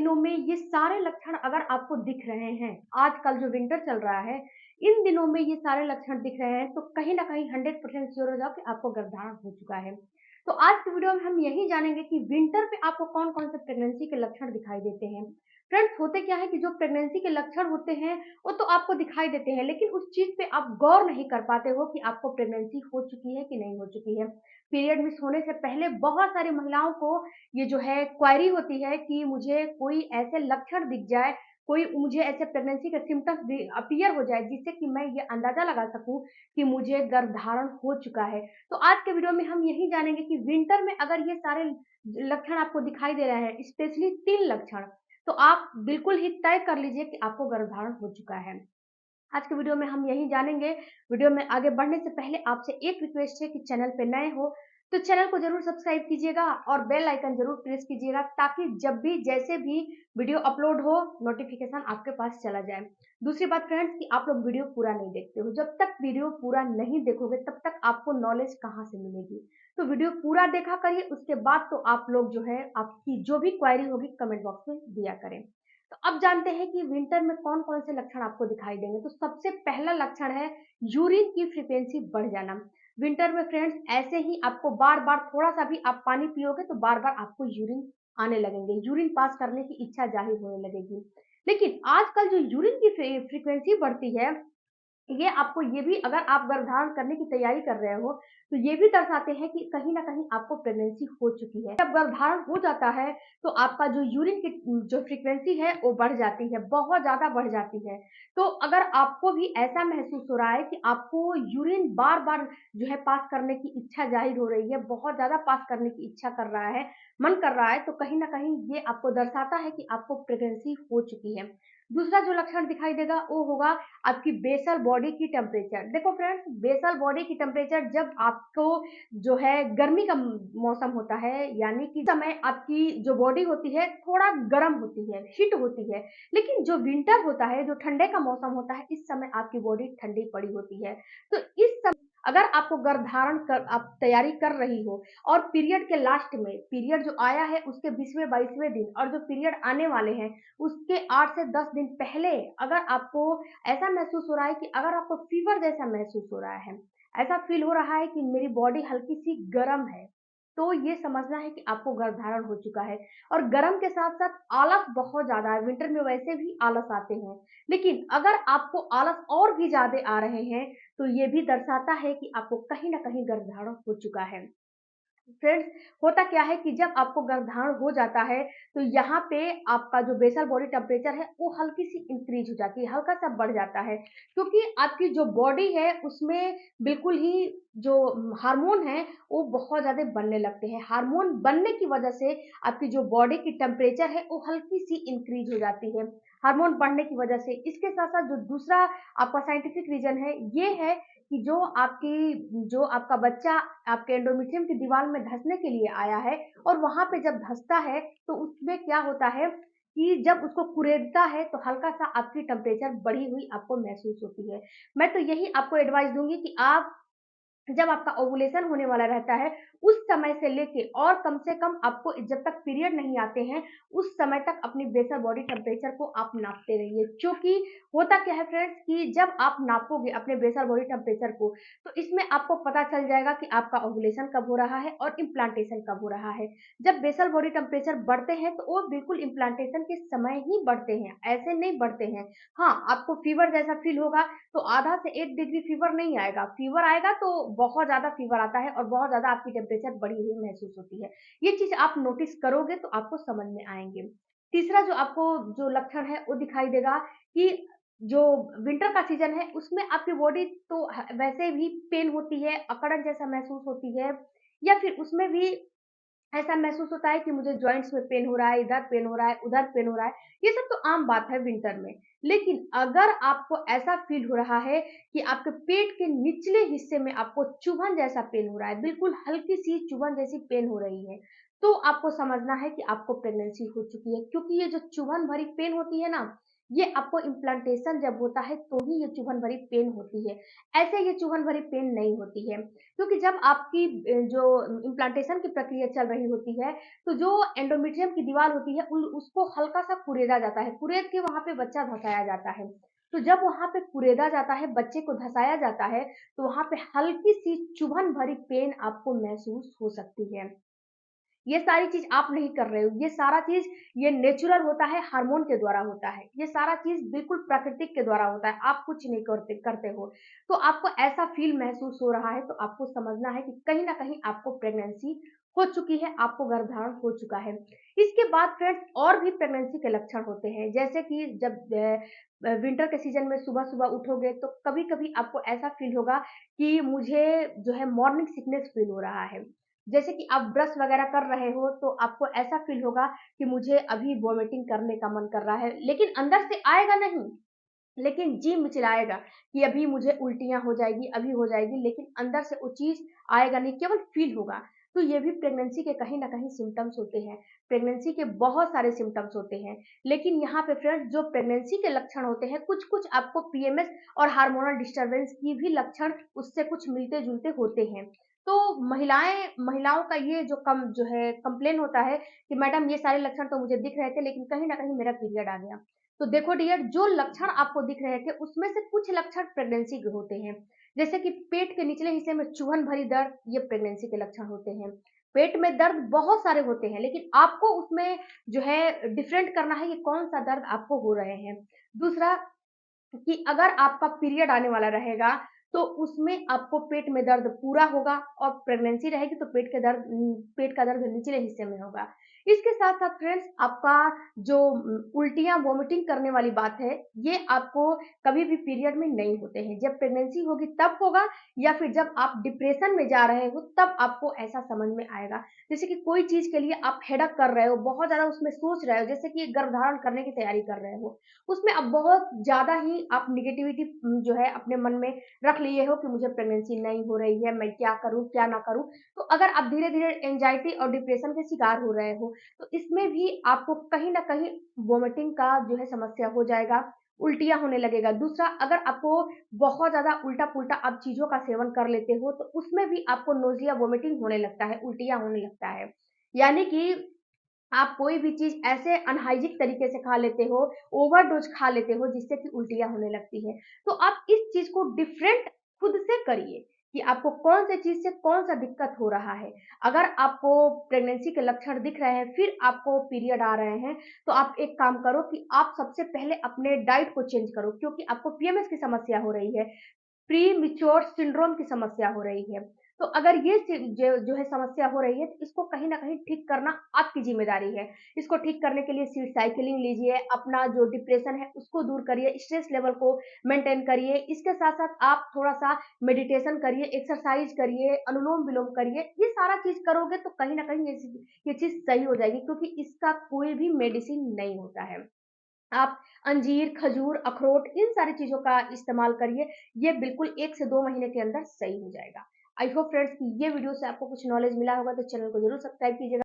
दिनों में ये सारे लक्षण अगर आपको दिख रहे हैं, आजकल जो विंटर चल रहा है, इन दिनों में ये सारे लक्षण दिख रहे हैं, तो कहीं न कहीं 100% श्योर हो जाओ कि आपको गर्भधारण हो चुका है। तो आज की वीडियो में हम यही जानेंगे कि विंटर पे आपको कौन-कौन से प्रेगनेंसी के लक्षण दिखाई देते हैं। फ्रेंड्स, होते क्या है कि जो प्रेगनेंसी के लक्षण होते हैं, वो तो आपको दिखाई देते हैं, लेकिन उस चीज़ पे आप गौर नहीं कर पाते हो कि आपको प्रेगनेंसी हो चुकी है कि नहीं हो चुकी है। पीरियड मिस होने से पहले बहुत सारी महिलाओं को ये जो है क्वेरी होती है कि मुझे कोई ऐसे लक्षण दिख जाए, कोई मुझे ऐसे प्रेगनेंसी के सिम्पटम्स अपीयर हो जाए, जिससे कि मैं ये अंदाज़ा लगा सकूँ कि मुझे गर्भधारण हो चुका है। तो आज के वीडियो में हम यही जानेंगे कि विंटर में अगर ये सारे लक्षण आपको दिखाई दे रहे हैं, स्पेशली 3 लक्षण, तो आप बिल्कुल ही तय कर लीजिए कि आपको गर्भधारण हो चुका है। आज के वीडियो में हम यही जानेंगे। वीडियो में आगे बढ़ने से पहले आपसे एक रिक्वेस्ट है कि चैनल पे नए हो तो चैनल को जरूर सब्सक्राइब कीजिएगा और बेल आइकन जरूर प्रेस कीजिएगा, ताकि जब भी जैसे भी वीडियो अपलोड हो नोटिफिकेशन आपके पास चला जाए। दूसरी बात फ्रेंड्स, कि आप लोग वीडियो पूरा नहीं देखते हो। जब तक वीडियो पूरा नहीं देखोगे तब तक आपको नॉलेज कहाँ से मिलेगी। तो वीडियो पूरा देखा करिए, उसके बाद तो आप लोग जो है आपकी जो भी क्वेरी होगी कमेंट बॉक्स में दिया करें। तो अब जानते हैं कि विंटर में कौन-कौन से लक्षण आपको दिखाई देंगे। तो सबसे पहला लक्षण है यूरिन की फ्रीक्वेंसी बढ़ जाना। विंटर में फ्रेंड्स ऐसे ही आपको बार-बार थोड़ा-सा भी आप पानी पियोगे तो बार-बार आपको यूरिन आने लगेंगे, यूरिन पास करने की इच्छा ज़ाहिर होने लगेगी। लेकिन आजकल जो यूरिन की फ्रीक्वेंसी बढ़ती है, ये आपको ये भी, अगर आप गर्भधारण करने की तैयारी कर रहे हो, तो ये भी दर्शाते हैं कि कहीं न कहीं आपको प्रेगनेंसी हो चुकी है। जब गर्भधारण हो जाता है, तो आपका जो यूरिन की जो फ्रीक्वेंसी है, वो बढ़ जाती है, बहुत ज़्यादा बढ़ जाती है। तो अगर आपको भी ऐसा महसूस हो रहा है कि आपको यूरिन बार-बार जो है पास करने की इच्छा ज़ाहिर हो रही है, बहुत ज़्यादा पास करने की इच्छा कर रहा है, मन कर रहा है, तो कहीं न कहीं ये आपको दर्शाता है कि आपको प्रेगनेंसी हो चुकी है। दूसरा जो लक्षण दिखाई देगा, वो होगा आपकी बेसल बॉडी की टेम्परेचर। देखो फ्रेंड्स, बेसल बॉडी की टेम्परेचर जब आपको जो है गर्मी का मौसम होता है, यानी कि समय आपकी जो बॉडी होती है थोड़ा गर्म होती है, हीट होती है। लेकिन जो विंटर होता है, जो ठंडे का मौसम होता है, इस समय आपकी बॉडी ठंडी पड़ी होती है। तो इस समय अगर आपको गर्भधारण कर आप तैयारी कर रही हो और पीरियड के लास्ट में, पीरियड जो आया है उसके 20वें-22वें दिन और जो पीरियड आने वाले हैं उसके 8 से 10 दिन पहले अगर आपको ऐसा महसूस हो रहा है कि अगर आपको फीवर जैसा महसूस हो रहा है, ऐसा फ़ील हो रहा है कि मेरी बॉडी हल्की-सी गरम है, तो ये समझना है कि आपको गर्भधारण हो चुका है। और गरम के साथ-साथ आलस बहुत ज़्यादा है, विंटर में वैसे भी आलस आते हैं। लेकिन अगर आपको आलस और भी ज़्यादा आ रहे हैं, तो ये भी दर्शाता है कि आपको कहीं न कहीं गर्भधारण हो चुका है। फ्रेंड्स, होता क्या है कि जब आपको गर्भधारण हो जाता है, तो यहाँ पे आपका जो बेसल बॉडी टेम्परेचर है, वो हल्की-सी इंक्रीज़ हो जाती है, हल्का-सा बढ़ जाता है। क्योंकि आपकी जो बॉडी है, उसमें बिल्कुल ही जो हार्मोन है, वो बहुत ज़्यादा बनने लगते हैं। हार्मोन बनने की वजह से आपकी जो बॉडी की टेम्परेचर है, वो हल्की-सी इंक्रीज़ हो जाती है, हार्मोन बढ़ने की वजह से। इसके साथ-साथ जो दूसरा आपका साइंटिफिक रीज़न है, ये है कि जो आपका बच्चा आपके एंडोमेट्रियम की दीवार में धँसने के लिए आया है और वहाँ पे जब धँसता है, तो उसमें क्या होता है कि जब उसको कुरेदता है, तो हल्का-सा आपकी टेम्परेचर बढ़ी हुई आपको महसूस होती है। मैं तो यही आपको एडवाइस दूँगी कि आप जब आपका ओवुलेशन होने वाला रहता है, उस समय से लेके और कम से कम आपको जब तक पीरियड नहीं आते हैं, उस समय तक अपनी बेसल बॉडी टेम्परेचर को आप नापते रहिए। क्योंकि होता क्या है फ्रेंड्स, कि जब आप नापोगे अपने बेसल बॉडी टेम्परेचर को, तो इसमें आपको पता चल जाएगा कि आपका ओवुलेशन कब हो रहा है और इम्प्लांटेशन कब हो रहा है। जब बेसल बॉडी टेम्परेचर बढ़ते हैं, तो वो बिल्कुल इम्प्लांटेशन के समय ही बढ़ते हैं, ऐसे नहीं बढ़ते हैं। हाँ, आपको फीवर जैसा फ़ील होगा, तो आधा से 1 डिग्री फ़ीवर नहीं आएगा, फ़ीवर आएगा तो बहुत ज़्यादा फ़ीवर आता है और बहुत ज़्यादा आपकी टेम्परेचर बढ़ी हुई महसूस होती है। ये चीज़ आप नोटिस करोगे तो आपको समझ में आएँगे। तीसरा जो आपको जो लक्षण है वो दिखाई देगा कि जो विंटर का सीज़न है उसमें आपकी बॉडी तो वैसे भी पेन होती है, अकड़न जैसा महसूस होती है, या फिर उसमें भी ऐसा महसूस होता है कि मुझे जॉइंट्स में पेन हो रहा है, इधर पेन हो रहा है, उधर पेन हो रहा है। ये सब तो आम बात है विंटर में। लेकिन अगर आपको ऐसा फ़ील हो रहा है कि आपके पेट के निचले हिस्से में आपको चुभन जैसा पेन हो रहा है, बिल्कुल हल्की-सी चुभन जैसी पेन हो रही है, तो आपको समझना है कि आपको प्रेगनेंसी हो चुकी है। क्योंकि ये जो चुभन भरी पेन होती है ना, ये आपको इम्प्लांटेशन जब होता है तो ही ये चुभन भरी पेन होती है, ऐसे ये चुभन भरी पेन नहीं होती है। क्योंकि जब आपकी जो इम्प्लांटेशन की प्रक्रिया चल रही होती है, तो जो एंडोमेट्रियम की दीवार होती है उसको हल्का सा कुरेदा जाता है, कुरेद के वहाँ पे बच्चा धसाया जाता है। तो जब वहाँ पे कुरेदा जाता है, बच्चे को धसाया जाता है, तो वहाँ पे हल्की सी चुभन भरी पेन आपको महसूस हो सकती है। ये सारी चीज़ आप नहीं कर रहे हो, ये सारा चीज़ ये नेचुरल होता है, हार्मोन के द्वारा होता है। ये सारा चीज़ बिल्कुल प्राकृतिक के द्वारा होता है, आप कुछ नहीं करते करते हो। तो आपको ऐसा फ़ील महसूस हो रहा है, तो आपको समझना है कि कहीं न कहीं आपको प्रेगनेंसी हो चुकी है, आपको गर्भधारण हो चुका है। इसके बाद फ्रेंड्स और भी प्रेगनेंसी के लक्षण होते हैं, जैसे कि जब विंटर के सीज़न में सुबह-सुबह उठोगे, तो कभी-कभी आपको ऐसा फ़ील होगा कि मुझे जो है मॉर्निंग सिकनेस फ़ील हो रहा है। जैसे कि आप ब्रश वगैरह कर रहे हो तो आपको ऐसा फ़ील होगा कि मुझे अभी वॉमिटिंग करने का मन कर रहा है, लेकिन अंदर से आएगा नहीं, लेकिन जी मिचलाएगा कि अभी मुझे उल्टियाँ हो जाएगी, अभी हो जाएगी, लेकिन अंदर से वो चीज़ आएगा नहीं, केवल फ़ील होगा। तो ये भी प्रेगनेंसी के कहीं न कहीं सिम्पटम्स होते हैं। प्रेगनेंसी के बहुत सारे सिम्पटम्स होते हैं, लेकिन यहाँ पे फ्रेंड्स जो प्रेगनेंसी के लक्षण होते हैं, कुछ-कुछ आपको पीएमएस और हार्मोनल डिस्टर्बेंस की भी लक्षण उससे कुछ मिलते-जुलते होते हैं। तो महिलाओं का ये जो है कंप्लेन होता है कि मैडम ये सारे लक्षण तो मुझे दिख रहे थे, लेकिन कहीं न कहीं मेरा पीरियड आ गया। तो देखो डियर, जो लक्षण आपको दिख रहे थे उसमें से कुछ लक्षण प्रेगनेंसी के होते हैं। जैसे कि पेट के निचले हिस्से में चुभन भरी दर्द, ये प्रेगनेंसी के लक्षण होते हैं। पेट में दर्द बहुत सारे होते हैं, लेकिन आपको उसमें जो है डिफरेंट करना है, ये कौन सा दर्द आपको हो रहे हैं। दूसरा, कि अगर आपका पीरियड आने वाला रहेगा, तो उसमें आपको पेट में दर्द पूरा होगा, और प्रेगनेंसी रहेगी तो पेट का दर्द निचले हिस्से में होगा। इसके साथ-साथ फ्रेंड्स आपका जो उल्टियाँ, वॉमिटिंग करने वाली बात है, ये आपको कभी भी पीरियड में नहीं होते हैं। जब प्रेगनेंसी होगी तब होगा, या फिर जब आप डिप्रेशन में जा रहे हो तब आपको ऐसा समझ में आएगा। जैसे कि कोई चीज़ के लिए आप हेडक कर रहे हो, बहुत ज़्यादा उसमें सोच रहे हो, जैसे कि गर्भधारण करने की तैयारी कर रहे हो। उसमें अब बहुत ज़्यादा ही आप नेगेटिविटी जो है अपने मन में रख लिए हो कि मुझे प्रेगनेंसी नहीं हो रही है, मैं क्या करूँ, क्या ना करूँ? तो अगर आप धीरे-धीरे एंग्ज़ायटी और डिप्रेशन के शिकार हो रहे हो, तो इसमें भी आपको कहीं न कहीं वॉमिटिंग का जो है समस्या हो जाएगा, उल्टियाँ होने लगेगा। दूसरा, अगर आपको बहुत ज़्यादा उल्टा-पुल्टा आप चीज़ों का सेवन कर लेते हो, तो उसमें भी आपको नोज़िया, वॉमिटिंग होने लगता है, उल्टियाँ होने लगता है। यानी कि आप कोई भी चीज़ ऐसे अनहाइजीनिक तरीके से खा लेते हो, ओवरडोज़ खा लेते हो जिससे कि उल्टियाँ होने लगती हैं। तो आप इस चीज़ को डिफरेंट खुद से करिए कि आपको कौन-से चीज़ से कौन-सा दिक्कत हो रहा है। अगर आपको प्रेगनेंसी के लक्षण दिख रहे हैं, फिर आपको पीरियड आ रहे हैं, तो आप एक काम करो कि आप सबसे पहले अपने डाइट को चेंज करो, क्योंकि आपको पीएमएस की समस्या हो रही है। प्री मैच्योर सिंड्रोम की समस्या हो रही है। तो अगर ये जो है समस्या हो रही है, तो इसको कहीं न कहीं ठीक करना आपकी ज़िम्मेदारी है। इसको ठीक करने के लिए सीट साइक्लिंग लीजिए, अपना जो डिप्रेशन है उसको दूर करिए, स्ट्रेस लेवल को मेंटेन करिए। इसके साथ-साथ आप थोड़ा-सा मेडिटेशन करिए, एक्सरसाइज़ करिए, अनुलोम-विलोम करिए। ये सारा चीज़ करोगे तो कहीं न कहीं ये चीज़ सही हो जाएगी, क्योंकि इसका कोई भी मेडिसिन नहीं होता है। आप अंजीर, खजूर, अखरोट इन सारी चीज़ों का इस्तेमाल करिए, ये बिल्कुल 1 से 2 महीने के अंदर सही हो जाएगा। आई होप फ्रेंड्स कि ये वीडियो से आपको कुछ नॉलेज मिला होगा, तो चैनल को ज़रूर सब्सक्राइब कीजिएगा।